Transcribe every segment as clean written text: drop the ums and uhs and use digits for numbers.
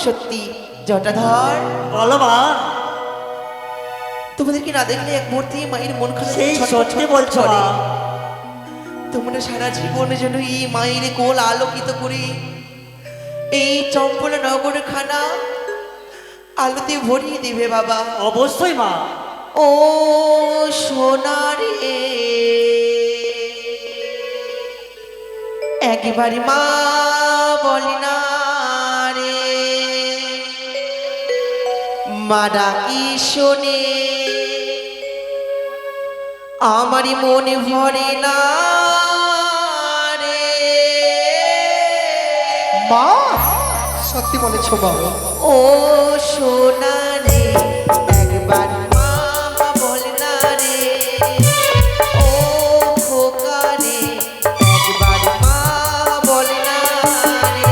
সত্যি জটাধর বলো মা। তোমাদেরকে না দেখলে এক মুহূর্তে মায়ের মন খারাপ সেই সত্যি বলছো মা। তোমরা সারা জীবনের জন্য এই মায়ের কোল আলোকিত করে এই চম্পলা নগর খানা আলোতে ভরিয়ে দিবে বাবা। অবশ্যই মা। ও সোনারে একবার মা বলি না রে, মা ডাকি শোনে আমারই মনে ভরে না রে। মা সত্যি বলেছো বাবা। ও সোনা রে একবার মা বল না রে, ও খোকা রে একবার মা বল না রে।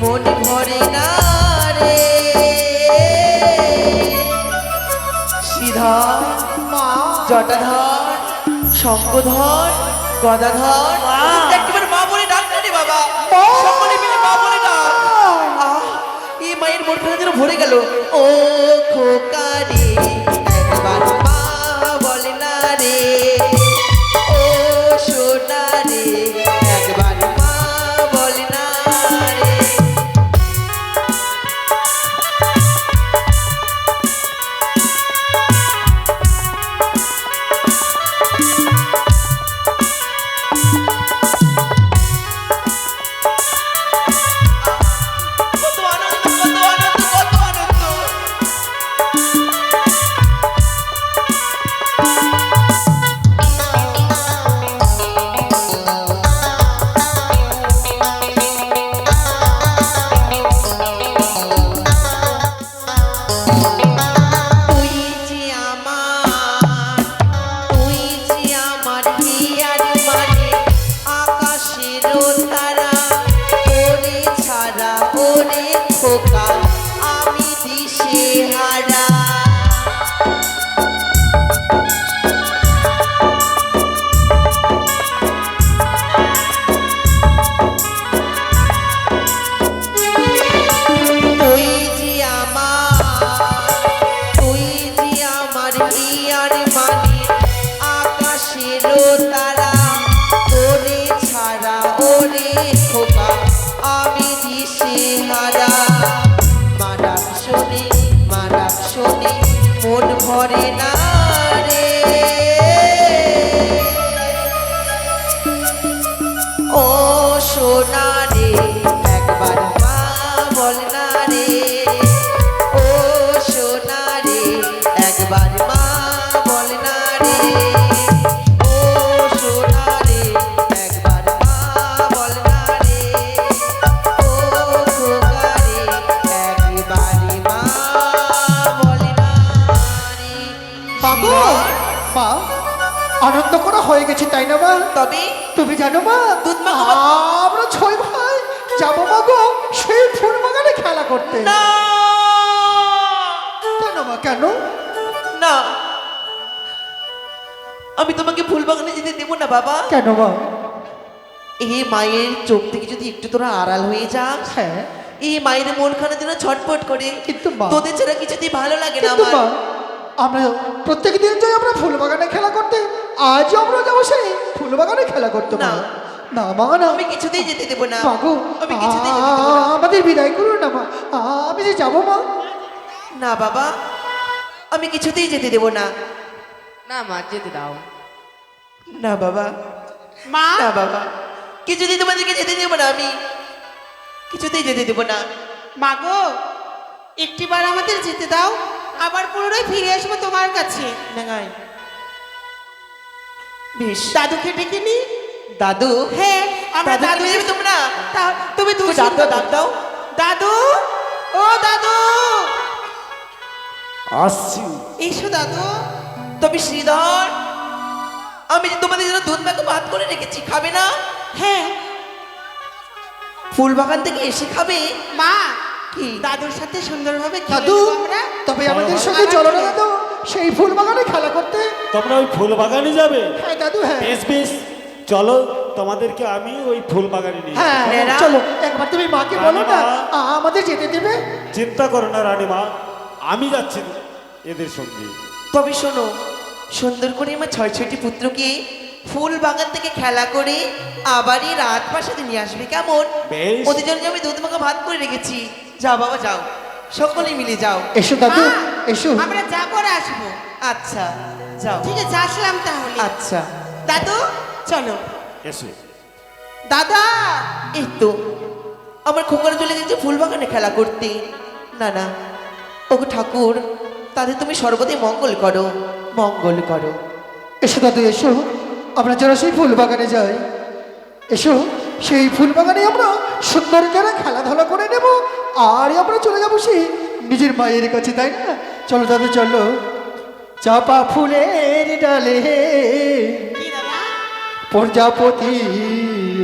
মন ভরে না রে। শ্রীধর জটাধর শঙ্কধর গদাধর একবার মা বলে ডাক না রে বাবা, সকলে মিলে মা বলে ডাক। এই মায়ের মন যেন ভরে গেল। ও খোকা রে একবার মা বলে না রে, ও সোনা রে একবার মা বলে না রে। কত আনন্দ কত আনন্দ কত আনন্দ। তুই যে আমার, তুই যে আমার হিয়ার মানে আকাশের তারা, ওরে ছাড়া ওরে খোকা আমি দিশে হারা। তুই যে আমার, তুই যে আমার হিয়ার মানে আকাশের তারা, ওরে ছাড়া ওরে খোকা আমি দিশে হারা। মা ডাক শোনে মন ভরে না রে। ও সোনা রে একবার মা বল না রে, ও সোনা রে একবার মা বল না রে, ও সোনা রে একবার মা বল না রে, ও খোকা রে একবার মা বল না রে। বাবু মা আনন্দ করা হয়ে গেছে তাই না মা? তবে তুমি জানো মা দুধ মা আমরা ছয় ভাই যাবো মা গো সেই ফুল বাগানে খেলা করতে। না কেন মা কেন? না আমি তোমাকে ফুল বাগানে যেতে দেবো না বাবা। কেন মা? এই মায়ের চোখ থেকে যদি একটু তোরা আড়াল হয়ে যাস, হ্যাঁ, এই মায়ের মনখানা যেন ছটফট করে। কিন্তু মা, তোদের ছাড়া কিছুতেই ভালো লাগে না কিন্তু আমার। মা, আমরা প্রত্যেক দিন যাই আমরা ফুল বাগানে খেলা করতে, আজও আমরা যাবো সেই ফুল বাগানে খেলা করতে না। না মা, না আমি কিছুতেই যেতে দেবো না। মাগো, আমি কিছুতেই যেতে দেবো না। আমাদের বিদায় করুন না মা, আমি যে যাবো মা। না বাবা, আমি কিছুতেই যেতে দেবো না। না মা, যেতে দাও। না বাবা, মা, না বাবা, কিছুতেই তোমাদেরকে যেতে দেবো না। আমি কিছুতেই যেতে দেবো না। মাগো, একটিবার আমাদের যেতে দাও, আবার পুনরায় ফিরে আসবো তোমার কাছে। নাগাই বেশ। দাদুকে ডেকে নি। দাদু? হ্যাঁ, আমরা দাদুকে দাদু দেবে তোমরা? তুমি তুমি ডাক দাও, ডাক দাও। দাদু, ও দাদু, আসছি। এসো দাদু। তবে শ্রীধর, আমি যে তোমাদের জন্য দুধ মাখা ভাত করে রেখেছি, খাবে না? হ্যাঁ ফুল বাগান থেকে এসে খাবে। মা, কি? দাদুর সাথে সুন্দরভাবে খেলে দাদু, নেবো আমরা। তবে আমাদের সঙ্গে চলো না দাদু সেই ফুল বাগানে খেলা করতে। তোমরা ওই ফুল বাগানে যাবে? হ্যাঁ দাদু, হ্যাঁ বেশ বেশ, চলো তোমাদেরকে আমি ওই ফুল বাগানে নিয়ে হ্যাঁ, যাবো। নেরা? চলো একবার তুমি মাকে বলো না রানীমা। আমাদের যেতে দেবে। চিন্তা করো না রানীমা, আমি যাচ্ছি এদের সঙ্গে। তবে শোনো, সুন্দর করে আমার ছয় ছয়টি পুত্রকে ফুল বাগান থেকে খেলা করে আবারই রাত বাসাতে নিয়ে আসবে, কেমন? বেশ। ওদের জন্য আমি দুধ মাখা ভাত করে রেখেছি। যাও বাবা, যাও, সকলে মিলে যাও। এসো দাদু, মা, এসো। আমরা যা করে আসবো। আচ্ছা, যাও। ঠিক আছে, আসলাম তাহলে। আচ্ছা, দাদু চলো। এসো। দাদা, এই তো আমার খোকারা চলে গেছে ফুল বাগানে খেলা করতে। না না, ওগো ঠাকুর, তাদের তুমি সর্বদাই মঙ্গল করো, মঙ্গল করো। এসো দাদু, এসো আমরা যারা সেই ফুল বাগানে যাই। এসো সেই ফুল বাগানে আমরা সুন্দর করে খেলাধুলা করে নেব, আর আমরা চলে যাবো সেই নিজের মায়ের কাছে, তাই না? চলো দাদু, চলো। চাপা ফুলের ডালে কি দাদা? প্রজাপতি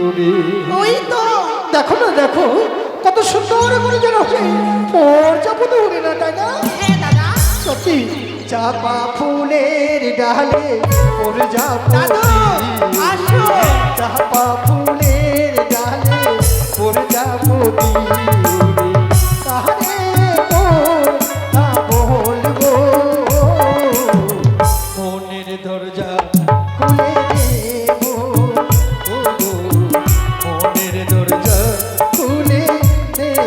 উড়ে। ওই তো। দেখো না, দেখো কত সুন্দর করে যেন সেই প্রজাপতি উড়ে না, তাই না? হ্যাঁ দাদা। সত্যি চাপা ফুলের ডালে দাদু, আসো। চাপা ফুলের ডালে প্রজাপতি উড়ে। কাহারে কথা বলবো, মনের দরজা খুলে দেব, ও গো, মনের দরজা খুলে দেব।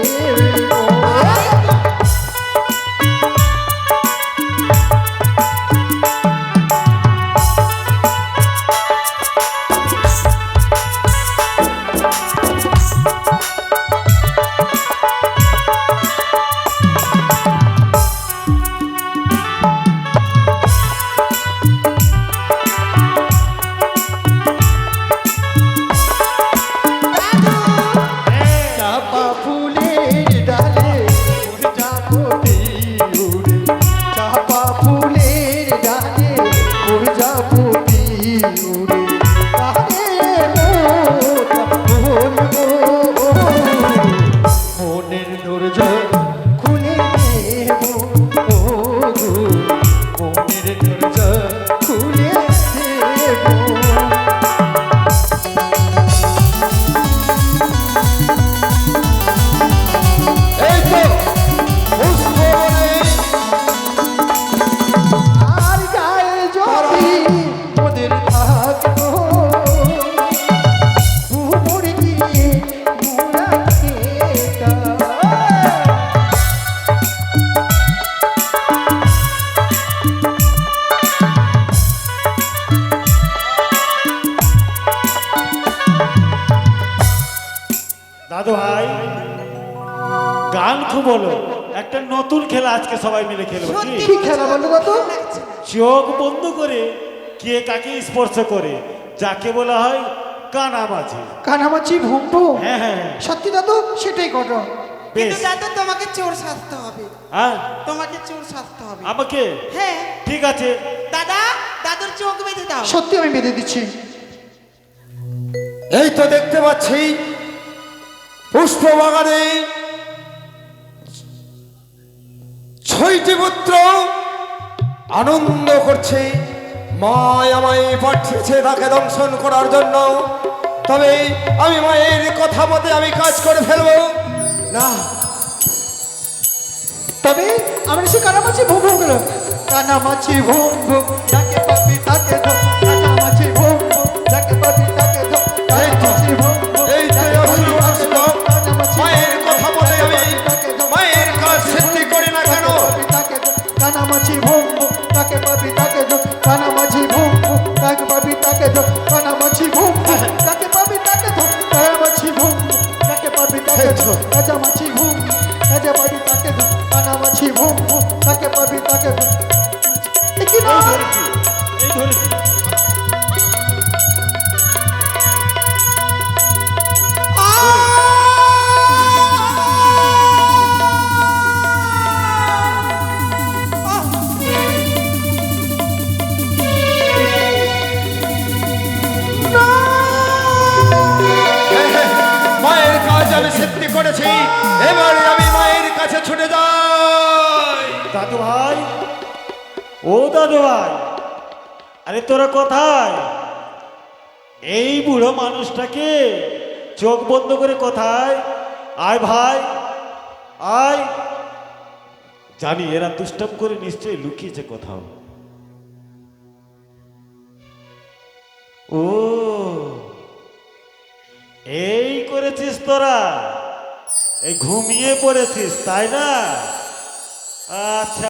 চাপা ফুলের ডালে প্রজাপতি উড়ে, চাপা ফুলের ডালে প্রজাপতি উড়ে। কাহারে কথা বলবো, মনের দরজা খুলে দেব, ও গো, মনের দরজা খুলে দেব। এই তো পুষ্পবনে আর গায়ে যদি মোদের থাকতো, ভুমুর গিয়ে মুড়া খেতাম। দাদু ভাই, গান খুব হলো, একটা নতুন খেলা আজকে সবাই মিলে খেলবো কি? কি খেলা বলো দাদু? চোখ বন্ধ করে কে কাকে স্পর্শ করে, যাকে বলা হয় কানামাছি। কানামাছি ভুম্বু। হ্যাঁ হ্যাঁ হ্যাঁ, সত্যি দাদু, সেটাই করো। কিন্তু বেশ। দাদু তোমাকে চোর সাজতে হবে। হ্যাঁ, তোমাকে চোর সাজতে হবে। আমাকে? হ্যাঁ ঠিক আছে। দাদা, দাদুর চোখ বেঁধে দাও। সত্যি আমি বেঁধে দিচ্ছি। এই তো দেখতে পাচ্ছি পুষ্প বাগানে 6টি পুত্র আনন্দ করছে, মায় আমায় পাঠিয়েছে তাকে দংশন করার জন্য, তবে আমি মায়ের কথা মতে আমি কাজ করে ফেলবো না। তবে আমরা সে কানামাছি ভোগ গেল, কানামাছি ভোগ যাকে পাবি তাকে ধর, কানামাছি ভোগ যাকে পাবি তাকে ধর, কানামাছি ভোগ এই তো আসল প্রশ্ন। মায়ের কথা মতে আমি মায়ের কাজ সিদ্ধি করি না কেন? কানামাছি ভোগ তাকে পাবি তাকে ধর, কানামাছি ভোগ তাকে পাবি তাকে ধর, কানামাছি ভোগ তাকে পাবি তাকে ধর, কানামাছি ভোগ তাকে পাবি তাকে ধর, কানামাছি ভোগ তাকে পাবি তাকে ধর, কানামাছি ভোগ তাকে পাবি তাকে ধর। কি না এই ধরেছি। মায়ের কাজ আমি সিদ্ধি করেছি, এবারে আমি মায়ের কাছে ছুটে যাই। দাদু ভাই, ও দাদু ভাই, আরে তোরা কোথায়? এই বুড়ো মানুষটাকে চোখ বন্ধ করে কোথায়? আয় ভাই, আয়। জানি এরা দুষ্টাম করে নিশ্চয়ই লুকিয়েছে কোথাও। ও, এই করেছিস তোরা, এই ঘুমিয়ে পড়েছিস তাই না? আচ্ছা।